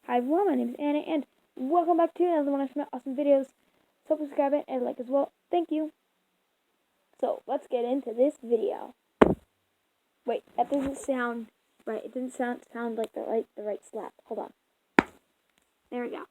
Hi everyone, my name is Anna, and welcome back to another one of my awesome videos. So subscribe and like as well. Thank you. So let's get into this video. Wait, that doesn't sound right. It didn't sound like the right slap. Hold on. There we go.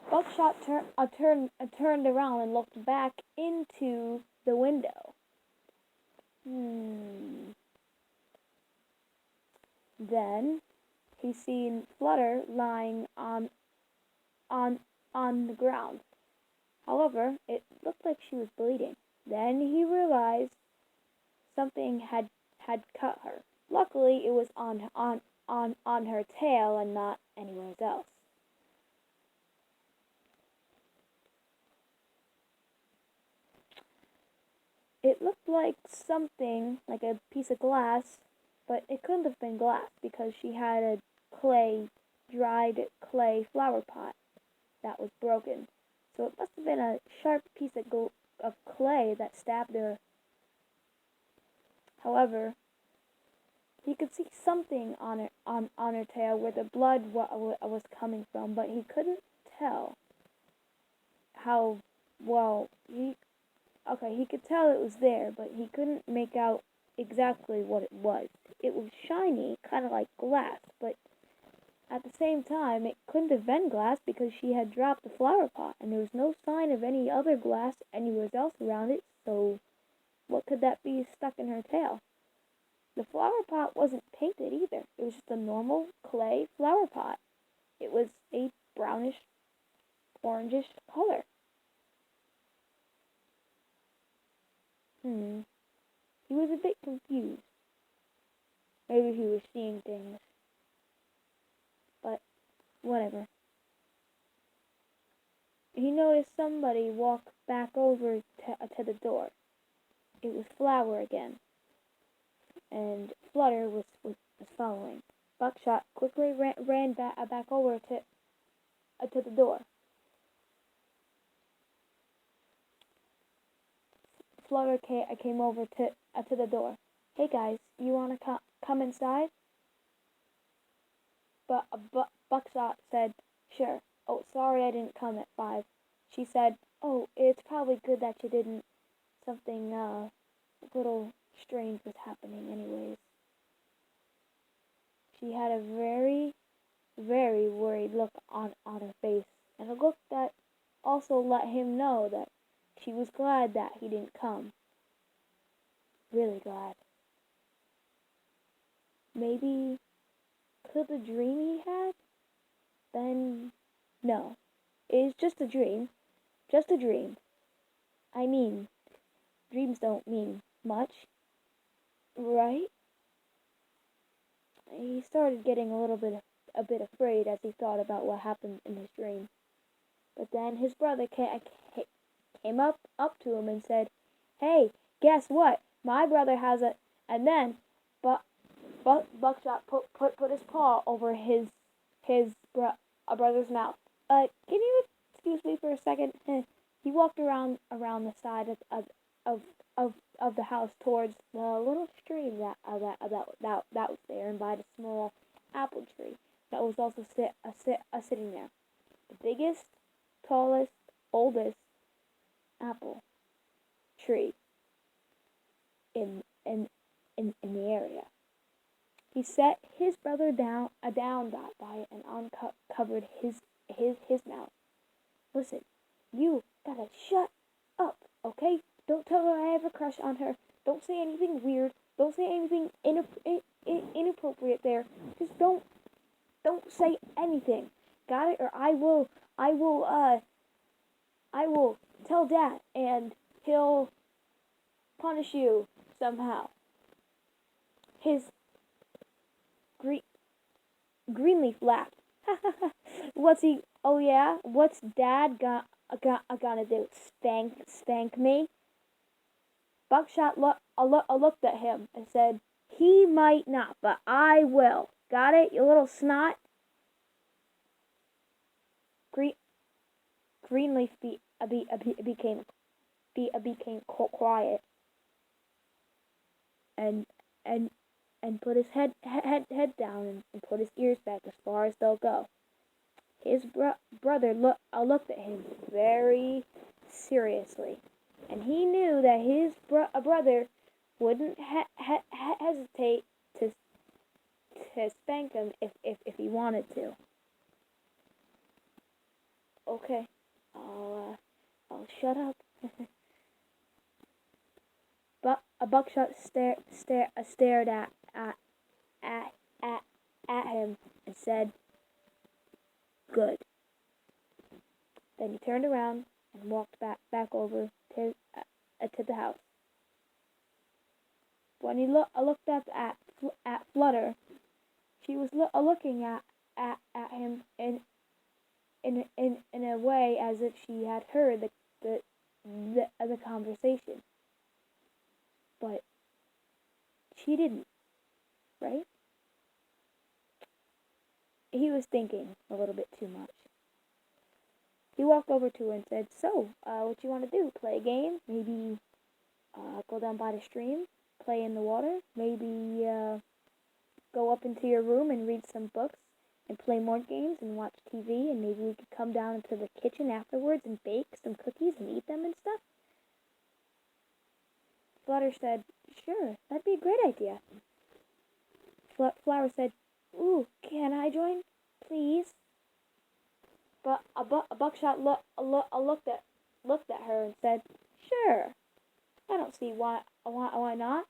Buckshot turned around and looked back into the window. Then he seen Flutter lying on the ground. However, it looked like she was bleeding. Then he realized something had cut her. Luckily, it was on her tail and not anywhere else. It looked like something, like a piece of glass, but it couldn't have been glass because she had a dried clay flower pot that was broken. So it must have been a sharp piece of clay that stabbed her. However, he could see something on her tail where the blood was coming from, but he couldn't tell how well. He could tell it was there, but he couldn't make out exactly what it was. It was shiny, kind of like glass, but at the same time, it couldn't have been glass because she had dropped the flower pot, and there was no sign of any other glass anywhere else around it, so what could that be stuck in her tail? The flower pot wasn't painted either. It was just a normal clay flower pot. It was a brownish, orangish color. He was a bit confused. Maybe he was seeing things. But, whatever. He noticed somebody walk back over to the door. It was Flower again. And Flutter was following. Buckshot quickly ran back over to the door. Flutter came over to the door. Hey guys, you wanna come inside? But Buckshot said, sure. Oh, sorry I didn't come at 5. She said, oh, it's probably good that you didn't. Something little strange was happening anyways. She had a very, very worried look on her face, and a look that also let him know that she was glad that he didn't come. Really glad. Maybe could the dream he had been... No. It's just a dream. Just a dream. I mean, dreams don't mean much, right? He started getting a bit afraid as he thought about what happened in his dream. But then his brother came up to him and said, "Hey, guess what? My brother has a..." And then, Buckshot put his paw over his brother's mouth. Can you excuse me for a second? He walked around the side of the house towards the little stream that was there, and by the small apple tree that was also sitting there. The biggest, tallest, oldest apple tree in the area. He set his brother down by it and uncovered his mouth. Listen, you gotta shut up, okay? Don't tell her I have a crush on her. Don't say anything weird. Don't say anything inappropriate there. Just don't say anything. Got it? Or I will tell Dad, and he'll punish you somehow. His Greenleaf laughed. What's he? Oh yeah? What's Dad gonna do? Spank me? Buckshot looked at him and said, "He might not, but I will. Got it, you little snot?" Greenleaf became quiet, and put his head down and put his ears back as far as they'll go. His brother looked at him very seriously, and he knew that his brother wouldn't hesitate to spank him if he wanted to. Okay, I'll shut up. But a buckshot stared at, at him and said, "Good." Then he turned around and walked back over to the house. When he looked up at Flutter, she was looking at him in a way as if she had heard the conversation. But she didn't, right? He was thinking a little bit too much. He walked over to her and said, "So, what you want to do? Play a game? Maybe go down by the stream? Play in the water? Maybe go up into your room and read some books and play more games and watch TV, and maybe we could come down into the kitchen afterwards and bake some cookies and eat them and stuff?" Flutter said, "Sure, that'd be a great idea." Flower said, "Ooh, can I join, please?" But a buckshot looked at her and said, "Sure. I don't see why not."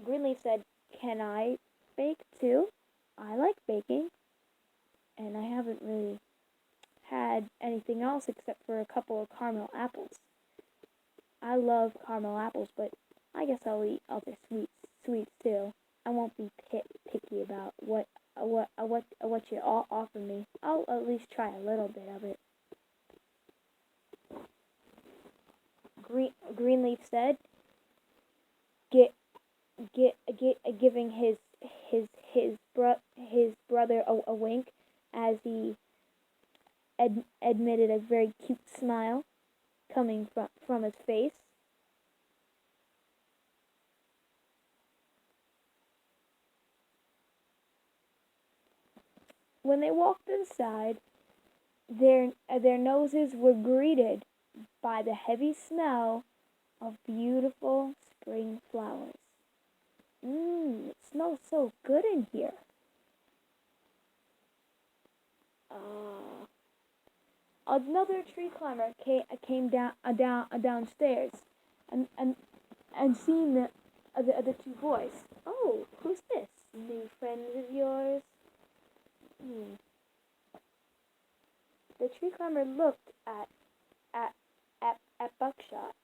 Greenleaf said, "Can I bake too? I like baking, and I haven't really had anything else except for a couple of caramel apples. I love caramel apples, but I guess I'll eat other sweets too. I won't be picky about what you offer me. I'll at least try a little bit of it." Greenleaf said, giving his brother a wink as he admitted a very cute smile coming from his face. When they walked inside, their noses were greeted by the heavy smell of beautiful spring flowers. It smells so good in here. Another tree climber came downstairs and seen the two boys. "Oh, who's this? New friends of yours?" The tree climber looked at Buckshot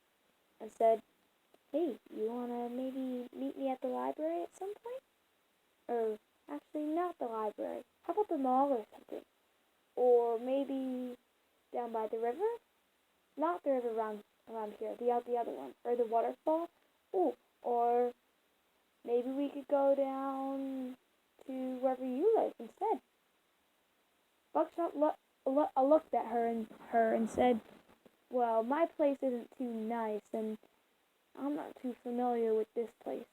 and said, "Hey, you wanna maybe meet me at the library at some point? Or actually, not the library. How about the mall or something? Or maybe down by the river? Not the river around here. The other one, or the waterfall. Oh, or maybe we could go down to wherever you live instead." Buckshot looked at her and said, "Well, my place isn't too nice, and I'm not too familiar with this place.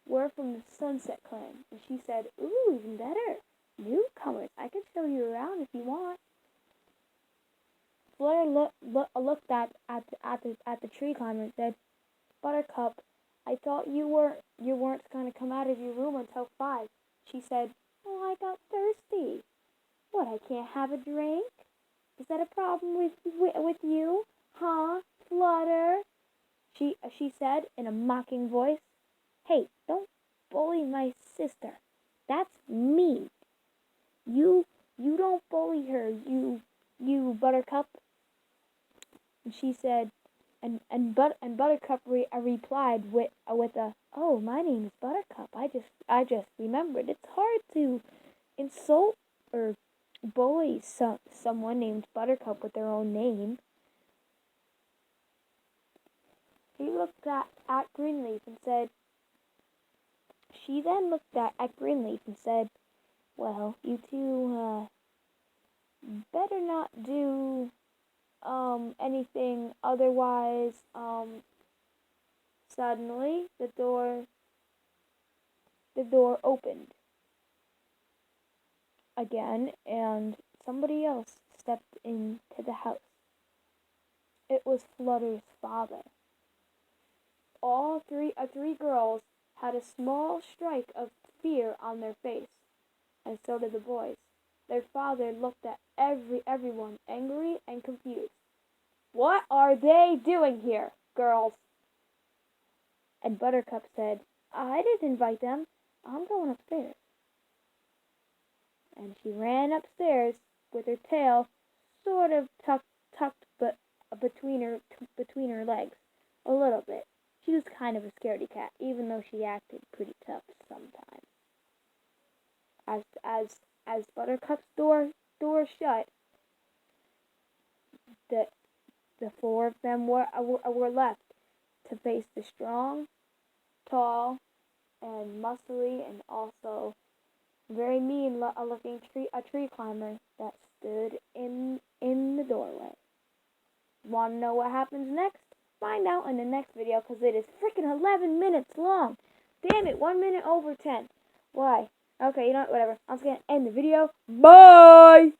We're from the Sunset Clan." And she said, "Ooh, even better. Newcomers. I can show you around if you want." Flutter looked at the tree climber and said, "Buttercup, I thought you weren't going to come out of your room until 5. She said, "Oh, I got thirsty." "What, I can't have a drink? Is that a problem with you? Huh, Flutter?" She said in a mocking voice. "Hey, don't bully my sister. That's mean. You don't bully her, you Buttercup." And she said, and Buttercup replied with a, "Oh, my name is Buttercup. I just remembered. It's hard to insult or bully someone named Buttercup with their own name." He looked at Greenleaf and said, She then looked at Greenleaf and said, "Well, you two, better not do, anything otherwise." Suddenly, the door the door opened again, and somebody else stepped into the house. It was Flutter's father. All three girls had a small strike of fear on their face, and so did the boys. Their father looked at everyone angry and confused. "What are they doing here, girls?" And Buttercup said, "I didn't invite them. I'm going upstairs." And she ran upstairs with her tail sort of tucked but between her legs a little bit. She was kind of a scaredy cat, even though she acted pretty tough sometimes. As Buttercup's door shut, the four of them were left to face the strong, tall, and muscly, and also very mean looking tree climber that stood in the doorway. Want to know what happens next? Find out in the next video, because it is freaking 11 minutes long. Damn it, 1 minute over 10. Why? Okay, you know what, whatever. I'm just going to end the video. Bye!